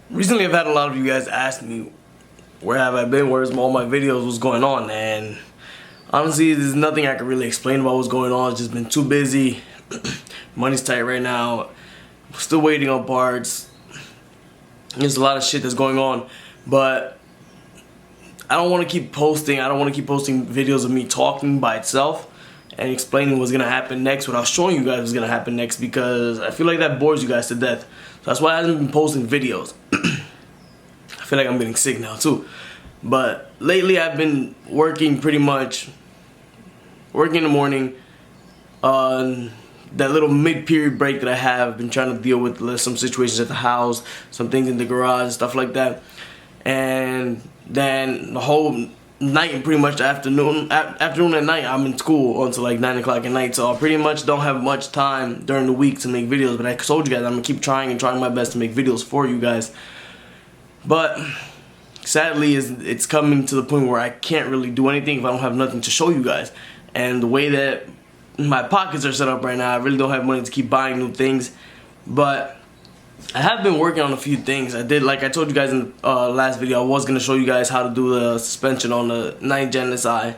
Recently I've had a lot of you guys ask me where have I been, where's all my videos, what's going on, and honestly there's nothing I can really explain about what's going on. It's just been too busy. Money's tight right now, still waiting on parts. There's a lot of shit that's going on, but I don't want to keep posting. I don't want to keep posting videos of me talking by itself and explaining what's gonna happen next without showing you guys what's gonna happen next, because I feel like that bores you guys to death. So that's why I haven't been posting videos. I feel like I'm getting sick now too. But lately I've been working pretty much, working in the morning. That little mid-period break that I have, I've been trying to deal with some situations at the house, some things in the garage, stuff like that. And then the whole night and pretty much the afternoon and night, I'm in school until like 9 o'clock at night. So I pretty much don't have much time during the week to make videos. But I told you guys I'm going to keep trying my best to make videos for you guys. But sadly, it's coming to the point where I can't really do anything if I don't have nothing to show you guys. And the way that my pockets are set up right now, I really don't have money to keep buying new things. But I have been working on a few things. I did, like I told you guys in the last video, I was going to show you guys how to do the suspension on the 9th Gen SI.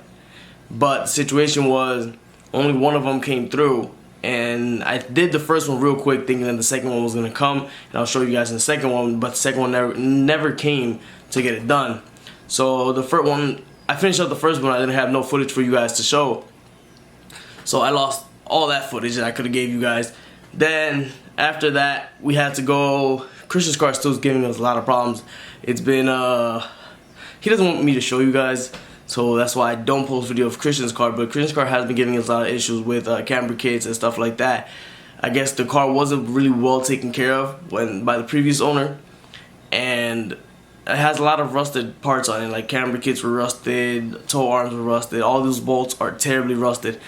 But the situation was, only one of them came through. And I did the first one real quick thinking that the second one was going to come. And I'll show you guys in the second one, but the second one never came to get it done. So the first one, I finished up the first one, I didn't have no footage for you guys to show. So I lost all that footage that I could have gave you guys. Then after that, we had to go. Christian's car still is giving us a lot of problems. It's been he doesn't want me to show you guys, so that's why I don't post video of Christian's car. But Christian's car has been giving us a lot of issues with camber kits and stuff like that. I guess the car wasn't really well taken care of by the previous owner, and it has a lot of rusted parts on it. Like camber kits were rusted, tow arms were rusted, all those bolts are terribly rusted.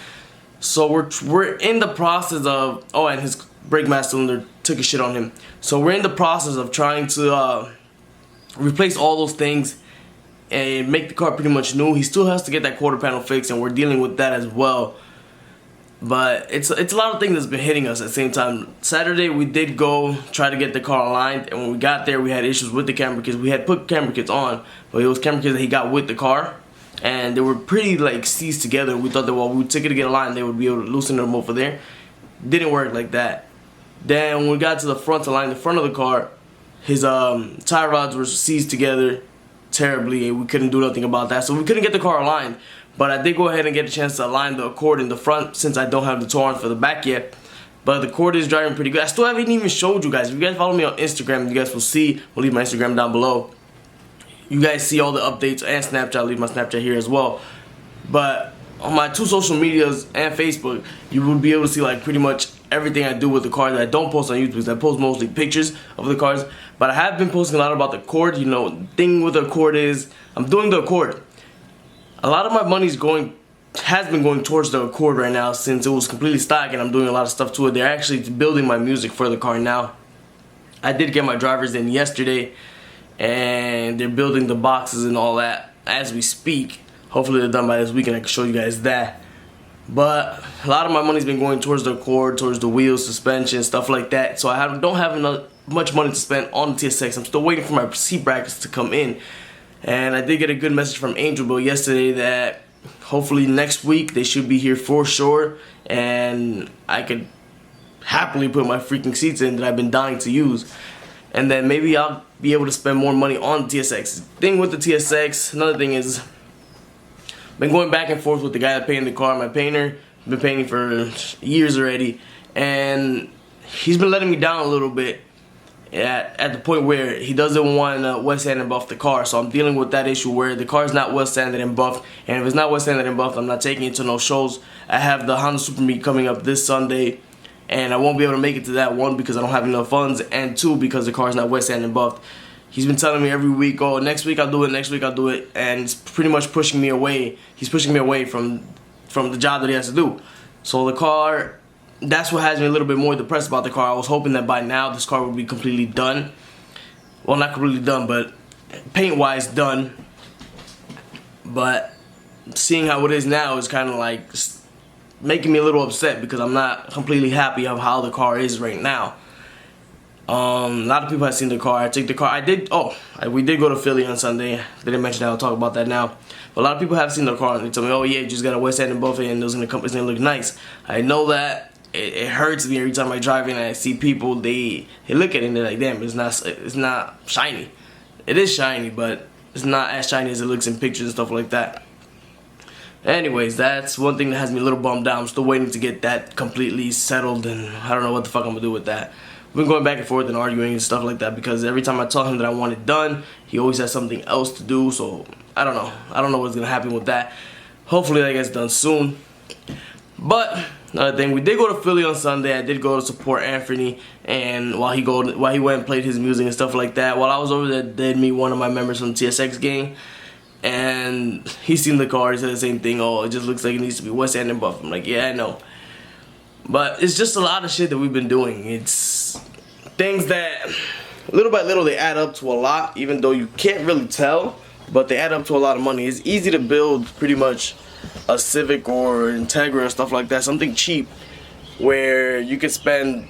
So we're in the process of, oh, and his brake master cylinder took a shit on him. So we're in the process of trying to replace all those things and make the car pretty much new. He still has to get that quarter panel fixed, and we're dealing with that as well. But it's a lot of things that's been hitting us at the same time. Saturday we did go try to get the car aligned, and when we got there we had issues with the camber kits. We had put camber kits on, but it was camber kits that he got with the car. And they were pretty like seized together. We thought that while we took it to get aligned, they would be able to loosen them over there. Didn't work like that. Then when we got to the front to line the front of the car, his tie rods were seized together terribly, and we couldn't do nothing about that. So we couldn't get the car aligned. But I did go ahead and get a chance to align the Accord in the front, since I don't have the tow arms for the back yet. But the Accord is driving pretty good. I still haven't even showed you guys. If you guys follow me on Instagram, you guys will see. I'll leave my Instagram down below. You guys see all the updates, and Snapchat. I'll leave my Snapchat here as well. But on my 2 social medias and Facebook, you will be able to see like pretty much everything I do with the car that I don't post on YouTube, because I post mostly pictures of the cars. But I have been posting a lot about the Accord. You know, the thing with the Accord is I'm doing the Accord. A lot of my money's has been going towards the Accord right now, since it was completely stock and I'm doing a lot of stuff to it. They're actually building my music for the car now. I did get my drivers in yesterday, and they're building the boxes and all that as we speak. Hopefully they're done by this weekend. I can show you guys that. But a lot of my money's been going towards the Accord, towards the wheels, suspension, stuff like that. So I don't have much money to spend on the TSX. I'm still waiting for my seat brackets to come in. And I did get a good message from Angel Bill yesterday that hopefully next week they should be here for sure, and I could happily put my freaking seats in that I've been dying to use. And then maybe I'll be able to spend more money on the TSX. Thing with the TSX, another thing is, been going back and forth with the guy that painted the car, my painter. Been painting for years already, and he's been letting me down a little bit at the point where he doesn't want wet sand and buff the car. So I'm dealing with that issue where the car is not wet sanded and buffed, and if it's not wet sanded and buffed, I'm not taking it to no shows. I have the Honda Super Meet coming up this Sunday, and I won't be able to make it to that, one because I don't have enough funds, and two because the car is not wet sanded and buffed. He's been telling me every week, oh, next week I'll do it, next week I'll do it, and it's pretty much pushing me away. He's pushing me away from the job that he has to do. So the car, that's what has me a little bit more depressed about the car. I was hoping that by now this car would be completely done. Well, not completely done, but paint-wise done. But seeing how it is now is kind of like making me a little upset, because I'm not completely happy of how the car is right now. A lot of people have seen the car. I took the car. We did go to Philly on Sunday. Didn't mention that. I'll talk about that now. But a lot of people have seen the car and they tell me, "Oh yeah, you just got a West End and Buffet, and it's gonna look nice." I know that. It hurts me every time I drive in and I see people. They look at it and they're like, "Damn, it's not shiny." It is shiny, but it's not as shiny as it looks in pictures and stuff like that. Anyways, that's one thing that has me a little bummed out. I'm still waiting to get that completely settled, and I don't know what the fuck I'm gonna do with that. We've been going back and forth and arguing and stuff like that because every time I tell him that I want it done, he always has something else to do. So I don't know. I don't know what's gonna happen with that. Hopefully that gets done soon. But another thing, we did go to Philly on Sunday. I did go to support Anthony, and while he went and played his music and stuff like that. While I was over there, did meet one of my members from the TSX gang, and he seen the car. He said the same thing. "Oh, it just looks like it needs to be West End and Buff." I'm like, "Yeah, I know." But it's just a lot of shit that we've been doing. It's things that little by little they add up to a lot, even though you can't really tell, but they add up to a lot of money. It's easy to build pretty much a Civic or Integra or stuff like that, something cheap where you could spend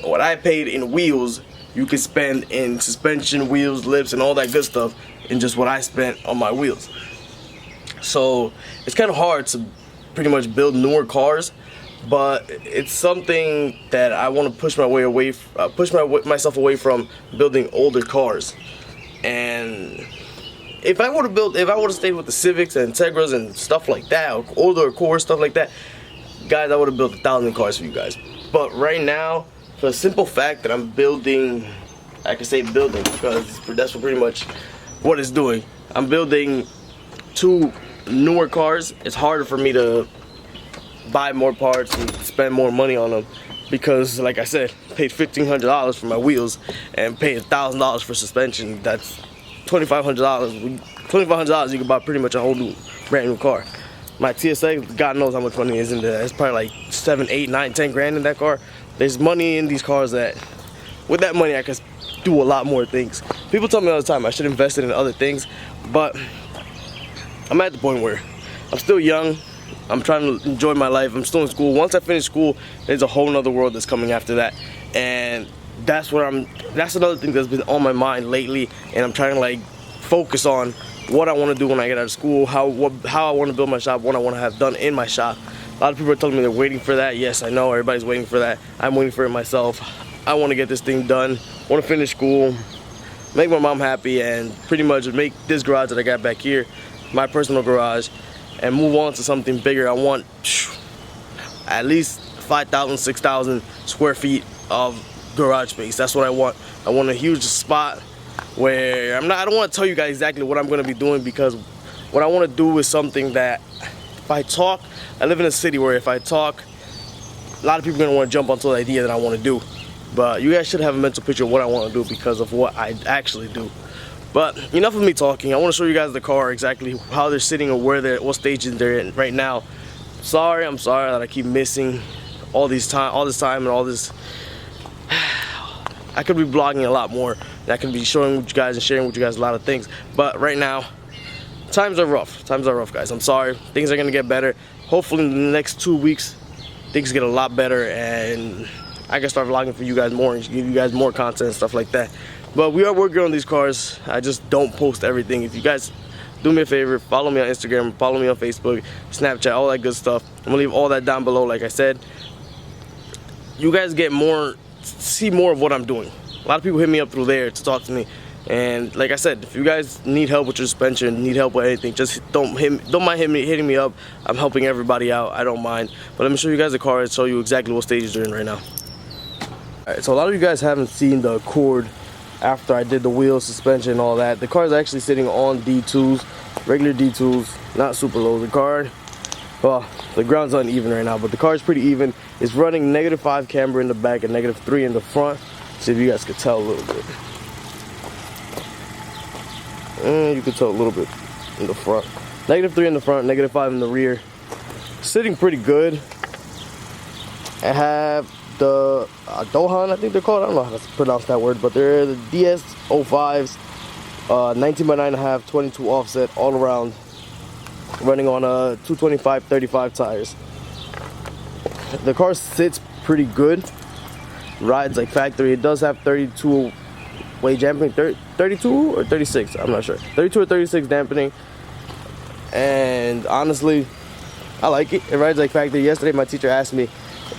what I paid in wheels, you could spend in suspension, wheels, lips, and all that good stuff in just what I spent on my wheels. So it's kind of hard to pretty much build newer cars, but it's something that I want to push myself away from building older cars. And if I would have stayed with the Civics and Integras and stuff like that, or older cores, stuff like that, guys, I would have built 1,000 cars for you guys. But right now, for the simple fact that I'm building, I can say building because that's pretty much what it's doing. I'm building 2 newer cars. It's harder for me to buy more parts and spend more money on them because, like I said, I paid $1,500 for my wheels and paid $1,000 for suspension. That's $2,500. $2,500 you can buy pretty much a whole new, brand new car. My TSA, God knows how much money is in there. It's probably like 7, 8, 9, 10 grand in that car. There's money in these cars that, with that money, I could do a lot more things. People tell me all the time I should invest it in other things, but I'm at the point where I'm still young. I'm trying to enjoy my life. I'm still in school. Once I finish school, there's a whole nother world that's coming after that. And that's another thing that's been on my mind lately. And I'm trying to like focus on what I want to do when I get out of school, how I want to build my shop, what I want to have done in my shop. A lot of people are telling me they're waiting for that. Yes, I know, everybody's waiting for that. I'm waiting for it myself. I want to get this thing done. I want to finish school, make my mom happy, and pretty much make this garage that I got back here my personal garage, and move on to something bigger. I want at least 5,000, 6,000 square feet of garage space. That's what I want. I want a huge spot where I don't want to tell you guys exactly what I'm going to be doing, because what I want to do is something that if I talk, I live in a city where if I talk, a lot of people are going to want to jump onto the idea that I want to do. But you guys should have a mental picture of what I want to do because of what I actually do. But enough of me talking. I want to show you guys the car, exactly how they're sitting or what stages they're in right now. I'm sorry that I keep missing all this time and all this. I could be blogging a lot more, and I could be showing with you guys and sharing with you guys a lot of things. But right now, times are rough. Times are rough, guys. I'm sorry. Things are gonna get better. Hopefully in the next 2 weeks, things get a lot better, and I can start vlogging for you guys more and give you guys more content and stuff like that. But we are working on these cars. I just don't post everything. If you guys do me a favor, follow me on Instagram, follow me on Facebook, Snapchat, all that good stuff. I'm gonna leave all that down below. Like I said, you guys see more of what I'm doing. A lot of people hit me up through there to talk to me. And like I said, if you guys need help with your suspension, need help with anything, just don't mind hitting me up. I'm helping everybody out. I don't mind. But let me show you guys the car and show you exactly what stages they're in right now. Alright, so a lot of you guys haven't seen the Accord after I did the wheel, suspension, and all that. The car is actually sitting on D2s, regular D2s, not super low. The car, well, the ground's uneven right now, but the car is pretty even. It's running -5 camber in the back and -3 in the front. See if you guys could tell a little bit. You can tell a little bit in the front. -3 in the front, -5 in the rear. Sitting pretty good. I have the Dohan, I think they're called. I don't know how to pronounce that word, but they're the DS05s, 19x9.5, 22 offset, all around, running on a 225/35 tires. The car sits pretty good. rides like factory. It does have 32 weight dampening, 32 or 36, I'm not sure. 32 or 36 dampening. And honestly, I like it. It rides like factory. Yesterday my teacher asked me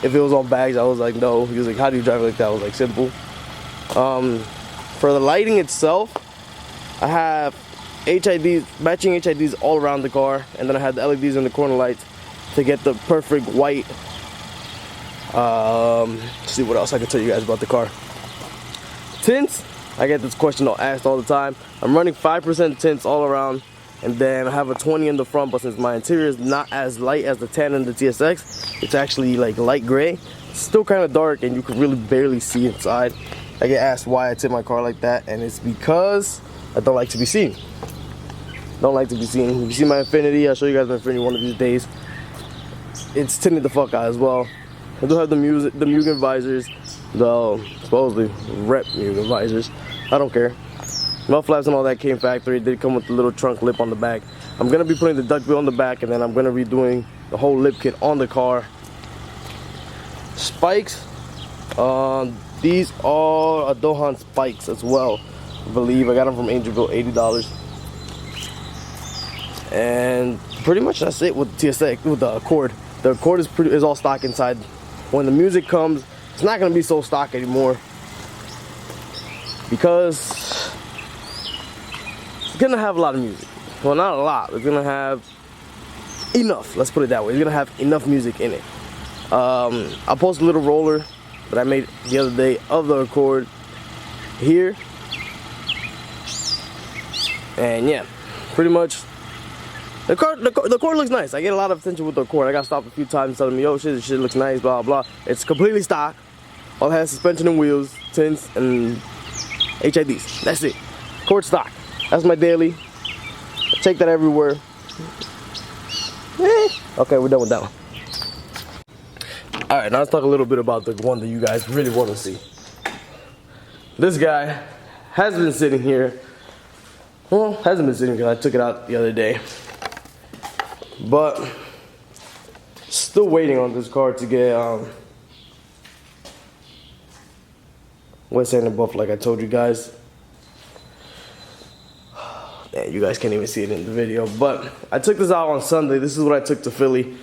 if it was on bags. I was like, no. He was like, how do you drive like that? I was like, simple. For the lighting itself, I have HIDs, matching HIDs all around the car, and then I had the LEDs in the corner lights to get the perfect white. Let's see what else I can tell you guys about the car. Tints, I get this question asked all the time. I'm running 5% tints all around, and then I have a 20 in the front, but since my interior is not as light as the 10 in the TSX, it's actually like light gray. It's still kind of dark, and you can really barely see inside. I get asked why I tint my car like that, and it's because I don't like to be seen. Don't like to be seen. If you see my Infinity, I'll show you guys my Infinity one of these days. It's tinted the fuck out as well. I do have the Mugen visors, the supposedly rep Mugen visors. I don't care. Mud flaps and all that came factory. It did come with the little trunk lip on the back. I'm gonna be putting the duck bill on the back, and then I'm gonna be doing the whole lip kit on the car. Spikes. These are Dohan spikes as well. I believe I got them from Angelville, $80. And pretty much that's it with the TSX, with the Accord. The Accord is all stock inside. When the music comes, it's not gonna be so stock anymore because it's gonna have a lot of music. Well, not a lot. It's gonna have enough. Let's put it that way. It's gonna have enough music in it. I'll post a little roller that I made the other day of the Accord here, and yeah, pretty much. The Accord looks nice. I get a lot of attention with the Accord. I got stopped a few times telling me, "Yo, this shit looks nice." Blah blah. It's completely stock. All it has suspension and wheels, tints, and HIDs. That's it. Accord stock. That's my daily. I take that everywhere. Okay, we're done with that one. All right, now let's talk a little bit about the one that you guys really want to see. This guy has been sitting here. Well, hasn't been sitting because I took it out the other day. But still waiting on this car to get wet sand and buff, like I told you guys. Man, you guys can't even see it in the video, but I took this out on Sunday. This is what I took to Philly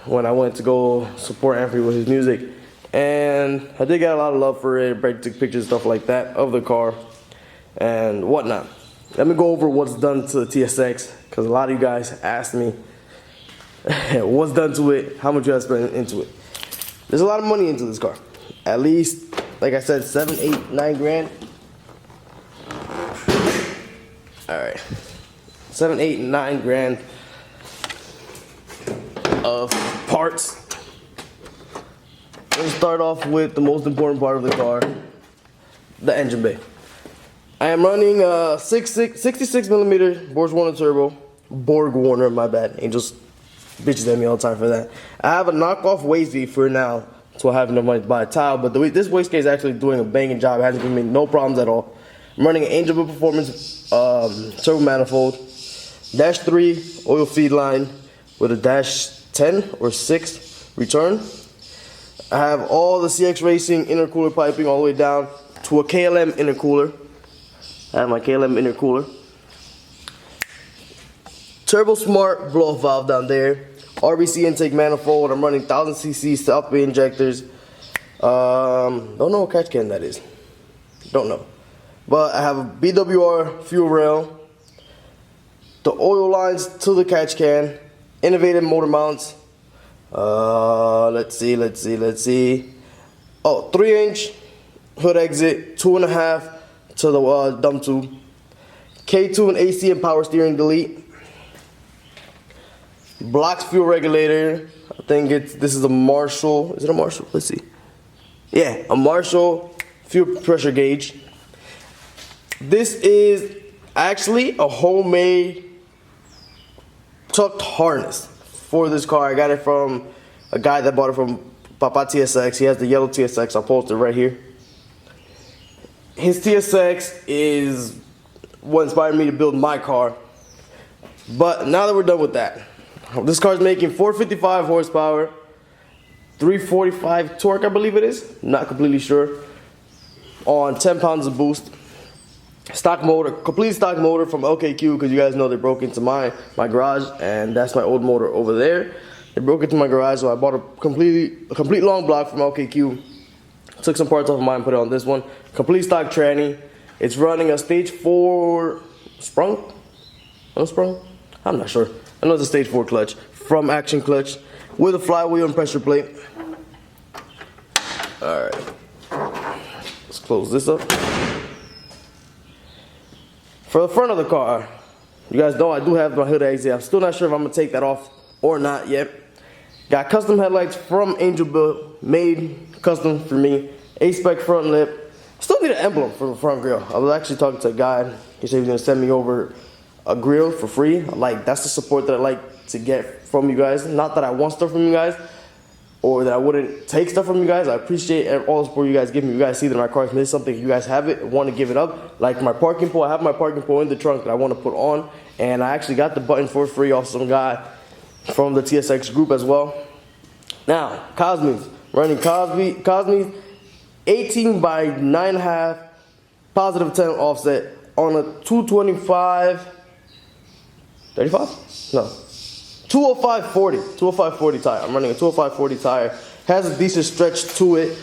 when I went to go support Anthony with his music, and I did get a lot of love for it. Brad took pictures, stuff like that, of the car and whatnot. Let me go over what's done to the TSX, because a lot of you guys asked me what's done to it, how much you have spent into it. There's a lot of money into this car. At least, like I said, 7, 8, 9 grand. Alright. 7, 8, 9 grand of parts. Let's start off with the most important part of the car, the engine bay. I am running a 66 millimeter Borg Warner turbo. Borg Warner, my bad. Angels bitches at me all the time for that. I have a knockoff wastegate for now, so I have enough money to buy a tile. But this wastegate is actually doing a banging job. It hasn't given me no problems at all. I'm running an Angelville Performance turbo manifold, dash 3 oil feed line with a dash 10 or 6 return. I have all the CX Racing intercooler piping all the way down to a KLM intercooler. I have my KLM intercooler. Turbo Smart blow-off valve down there. RBC intake manifold. I'm running 1000cc South Bay injectors. Don't know what catch can that is. Don't know. But I have a BWR fuel rail. The oil lines to the catch can. Innovative motor mounts. Let's see. Oh, 3-inch hood exit. 2.5 to the dump tube. K2 and AC and power steering delete. Blocks fuel regulator. I think this is a Marshall. Is it a Marshall? Let's see. Yeah, a Marshall fuel pressure gauge. This is actually a homemade tucked harness for this car. I got it from a guy that bought it from Papa TSX. He has the yellow TSX. I'll post it right here. His TSX is what inspired me to build my car. But now that we're done with that, this car is making 455 horsepower, 345 torque, I believe it is. Not completely sure. On 10 pounds of boost. Stock motor, complete stock motor from LKQ, because you guys know they broke into my garage, and that's my old motor over there. They broke into my garage, so I bought a complete long block from LKQ. Took some parts off of mine, put it on this one. Complete stock tranny. It's running a stage 4 sprung? Unsprung? I'm not sure. I know it's a stage 4 clutch from Action Clutch with a flywheel and pressure plate. Alright. Let's close this up. For the front of the car, you guys know I do have my hood exit. I'm still not sure if I'm going to take that off or not yet. Got custom headlights from Angel Built, made custom for me. A-spec front lip. Still need an emblem for the front grille. I was actually talking to a guy. He said he was going to send me over a grill for free. That's the support that I like to get from you guys. Not that I want stuff from you guys, or that I wouldn't take stuff from you guys. I appreciate all the support you guys give me. You guys see that my car is missing something. You guys have it, want to give it up. Like my parking pole, I have my parking pole in the trunk that I want to put on, and I actually got the button for free off some guy from the TSX group as well. Now, Cosmes, running Cosmes 18 by 9.5, positive 10 offset on a 225, 35? No. 205/40 tire. I'm running a 205/40 tire. Has a decent stretch to it.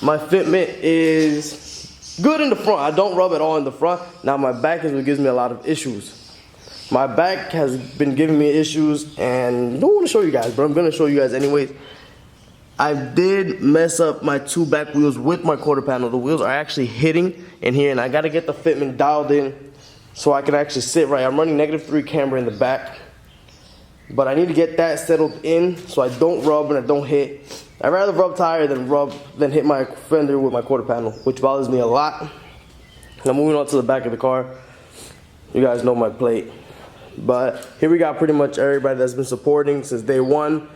My fitment is good in the front. I don't rub it all in the front. Now my back is what gives me a lot of issues. My back has been giving me issues, and I don't want to show you guys, but I'm going to show you guys anyways. I did mess up my 2 back wheels with my quarter panel. The wheels are actually hitting in here, and I got to get the fitment dialed in so I can actually sit right. I'm running -3 camber in the back. But I need to get that settled in so I don't rub and I don't hit. I'd rather rub tire than hit my fender with my quarter panel, which bothers me a lot. Now moving on to the back of the car. You guys know my plate. But here we got pretty much everybody that's been supporting since day one.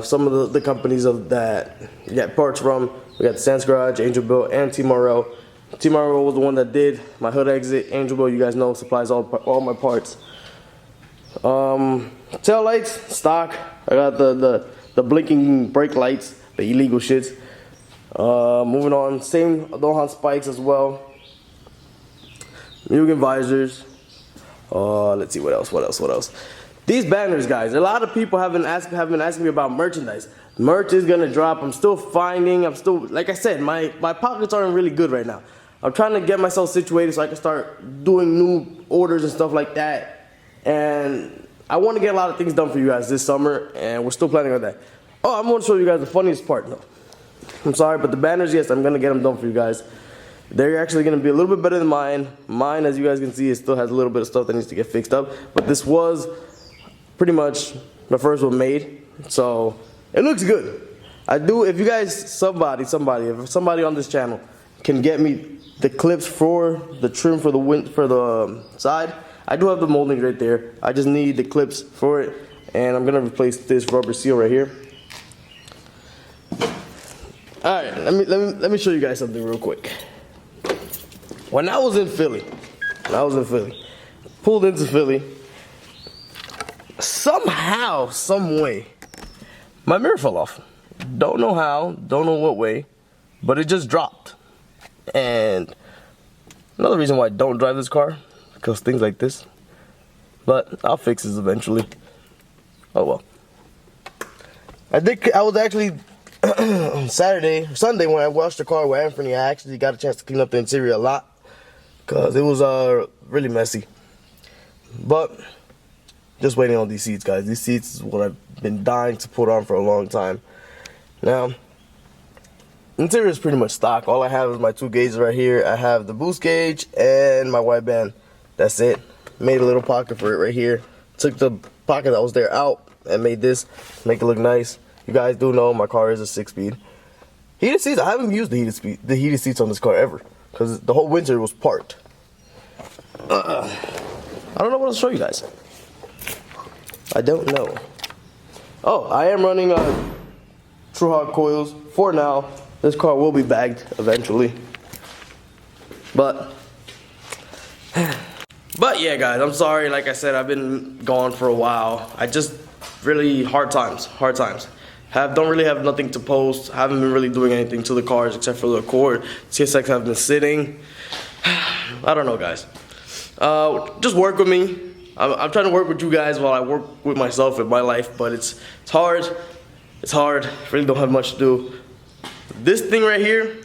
Some of the companies that you get parts from. We got the Sans Garage, Angel Built, and T-Morel. T-Morel was the one that did my hood exit. Angel Built, you guys know, supplies all my parts. Tail lights, stock. I got the blinking brake lights, the illegal shits. Moving on, same Dohan spikes as well. Mugen visors. Let's see what else. These banners, guys. A lot of people have been asking me about merchandise. Merch is gonna drop. I'm still finding. Like I said, my pockets aren't really good right now. I'm trying to get myself situated so I can start doing new orders and stuff like that. And I want to get a lot of things done for you guys this summer, and we're still planning on that. Oh, I'm going to show you guys the funniest part. No, I'm sorry, but the banners, yes, I'm going to get them done for you guys. They're actually going to be a little bit better than mine. Mine, as you guys can see, it still has a little bit of stuff that needs to get fixed up. But this was pretty much the first one made, so it looks good. If you guys, if somebody on this channel can get me the clips for the trim for the side, I do have the moldings right there. I just need the clips for it, and I'm gonna replace this rubber seal right here. All right, let me show you guys something real quick. When I was in Philly, pulled into Philly, somehow, some way, my mirror fell off. Don't know how, don't know what way, but it just dropped. And another reason why I don't drive this car, because things like this. But I'll fix this eventually. Oh well. I was actually Sunday when I washed the car with Anthony, I actually got a chance to clean up the interior a lot, because it was really messy. But just waiting on these seats, guys. These seats is what I've been dying to put on for a long time. Now, interior is pretty much stock. All I have is my 2 gauges right here. I have the boost gauge and my wide band. That's it. Made a little pocket for it right here. Took the pocket that was there out and made this, make it look nice. You guys do know my car is a 6-speed. Heated seats, I haven't used the heated seats on this car ever, because the whole winter was parked. I don't know what to show you guys. I don't know. Oh, I am running True Hawk coils for now. This car will be bagged eventually. But yeah, guys, I'm sorry. Like I said, I've been gone for a while. I just really hard times. Don't really have nothing to post. Haven't been really doing anything to the cars except for the Accord. CSX have been sitting. I don't know, guys. Just work with me. I'm trying to work with you guys while I work with myself in my life, but it's hard. It's hard. Really don't have much to do. This thing right here,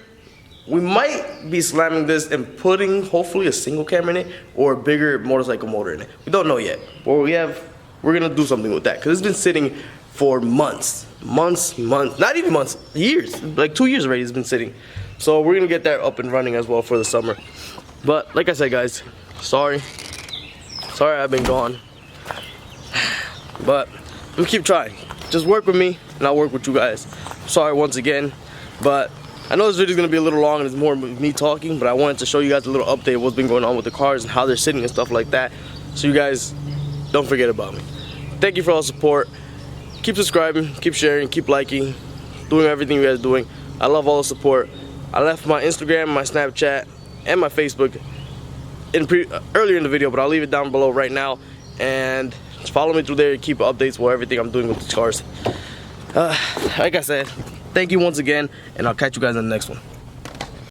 we might be slamming this and putting hopefully a single camera in it or a bigger motorcycle motor in it. We don't know yet, but we're gonna do something with that because it's been sitting for months, not even months, years, like 2 years already it's been sitting. So we're gonna get that up and running as well for the summer. But like I said, guys, sorry I've been gone, but I'm gonna keep trying. Just work with me and I'll work with you guys. Sorry once again, but I know this video is going to be a little long and it's more me talking, but I wanted to show you guys a little update of what's been going on with the cars and how they're sitting and stuff like that, so you guys don't forget about me. Thank you for all the support. Keep subscribing, keep sharing, keep liking, doing everything you guys are doing. I love all the support. I left my Instagram, my Snapchat, and my Facebook earlier in the video, but I'll leave it down below right now. And just follow me through there and keep updates with everything I'm doing with the cars. Like I said, thank you once again, and I'll catch you guys in the next one.